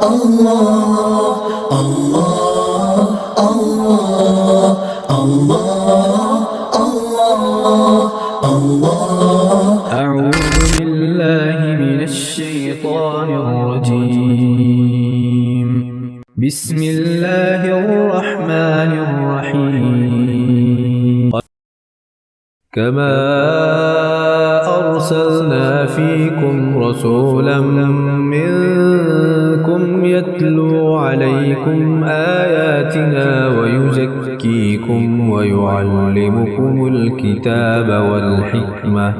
اللہ اللہ اللہ اللہ اللہ اللہ۔ أعوذ بالله من الشيطان الرجيم. بسم الله الرحمن الرحيم. كما أرسلنا فيكم رسولا منكم يتلو عليكم آياتنا ويزكيكم ويعلمكم الكتاب والحكمة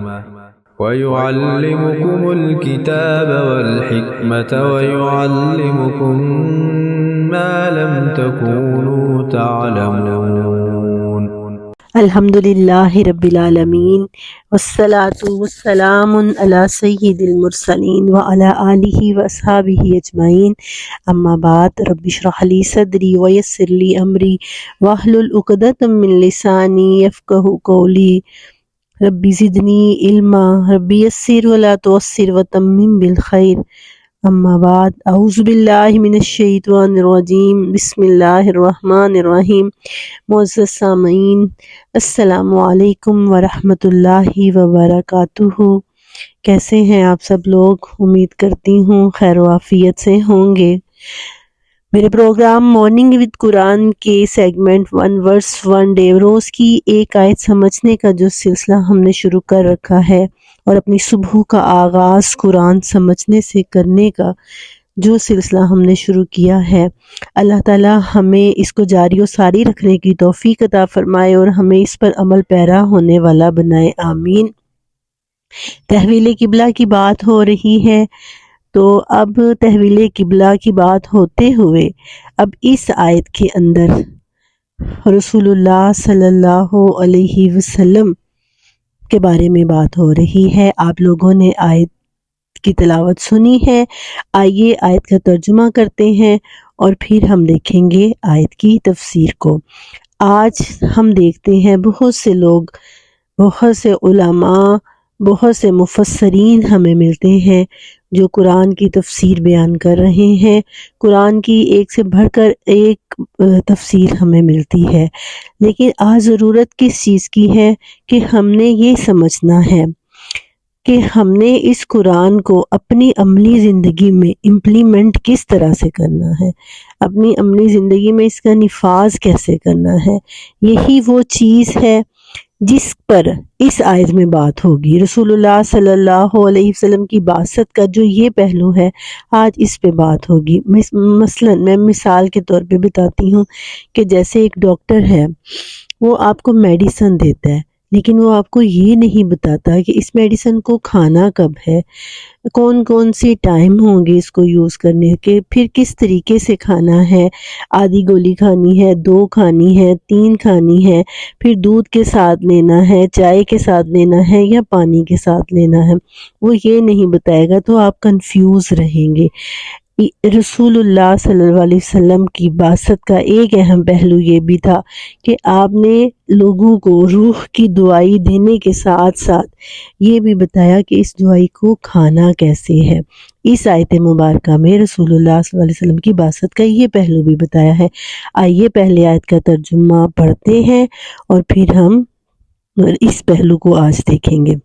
ويعلمكم ما لم تكونوا تعلمون. الحمدللہ رب العالمین والصلاة والسلام علی سید المرسلین وعلی آلہ واصحابہ اجمعین، اما بعد، رب اشرح لی صدری ویسر لی امری واحلل عقدۃ من لسانی یفقہوا قولی، رب زدنی علما، رب یسر ولا تعسر وتمم بالخیر، اما بعد، اعوذ باللہ من الشیطان الرجیم، بسم اللہ الرحمن الرحیم۔ معزز سامعین، السلام علیکم ورحمۃ اللہ وبرکاتہ۔ کیسے ہیں آپ سب لوگ؟ امید کرتی ہوں خیر و عافیت سے ہوں گے۔ میرے پروگرام مارننگ ود قرآن کے سیگمنٹ 1 ورس 1 ڈے، روز کی ایک آیت سمجھنے کا جو سلسلہ ہم نے شروع کر رکھا ہے، اور اپنی صبح کا آغاز قرآن سمجھنے سے کرنے کا جو سلسلہ ہم نے شروع کیا ہے، اللہ تعالی ہمیں اس کو جاری و ساری رکھنے کی توفیق عطا فرمائے اور ہمیں اس پر عمل پیرا ہونے والا بنائے، آمین۔ تحویل قبلہ کی بات ہو رہی ہے، تو اب تحویل قبلہ کی بات ہوتے ہوئے اب اس آیت کے اندر رسول اللہ صلی اللہ علیہ وسلم کے بارے میں بات ہو رہی ہے۔ آپ لوگوں نے آیت کی تلاوت سنی ہے، آئیے آیت کا ترجمہ کرتے ہیں اور پھر ہم دیکھیں گے آیت کی تفسیر کو۔ آج ہم دیکھتے ہیں بہت سے لوگ، بہت سے علماء، بہت سے مفسرین ہمیں ملتے ہیں جو قرآن کی تفسیر بیان کر رہے ہیں۔ قرآن کی ایک سے بڑھ کر ایک تفسیر ہمیں ملتی ہے، لیکن آج ضرورت کس چیز کی ہے کہ ہم نے یہ سمجھنا ہے کہ ہم نے اس قرآن کو اپنی عملی زندگی میں امپلیمنٹ کس طرح سے کرنا ہے، اپنی عملی زندگی میں اس کا نفاذ کیسے کرنا ہے۔ یہی وہ چیز ہے جس پر اس آیت میں بات ہوگی۔ رسول اللہ صلی اللہ علیہ وسلم کی بعثت کا جو یہ پہلو ہے، آج اس پہ بات ہوگی۔ مثلا میں مثال کے طور پہ بتاتی ہوں کہ جیسے ایک ڈاکٹر ہے، وہ آپ کو میڈیسن دیتا ہے، لیکن وہ آپ کو یہ نہیں بتاتا کہ اس میڈیسن کو کھانا کب ہے، کون کون سی ٹائم ہوں گے اس کو یوز کرنے کے، پھر کس طریقے سے کھانا ہے، آدھی گولی کھانی ہے، 2 کھانی ہے، 3 کھانی ہے، پھر دودھ کے ساتھ لینا ہے، چائے کے ساتھ لینا ہے یا پانی کے ساتھ لینا ہے، وہ یہ نہیں بتائے گا تو آپ کنفیوز رہیں گے۔ رسول اللہ صلی اللہ علیہ وسلم کی بعثت کا ایک اہم پہلو یہ بھی تھا کہ آپ نے لوگوں کو روح کی دعائی دینے کے ساتھ ساتھ یہ بھی بتایا کہ اس دعائی کو کھانا کیسے ہے۔ اس آیت مبارکہ میں رسول اللہ صلی اللہ علیہ وسلم کی بعثت کا یہ پہلو بھی بتایا ہے۔ آئیے پہلے آیت کا ترجمہ پڑھتے ہیں اور پھر ہم اس پہلو کو آج دیکھیں گے۔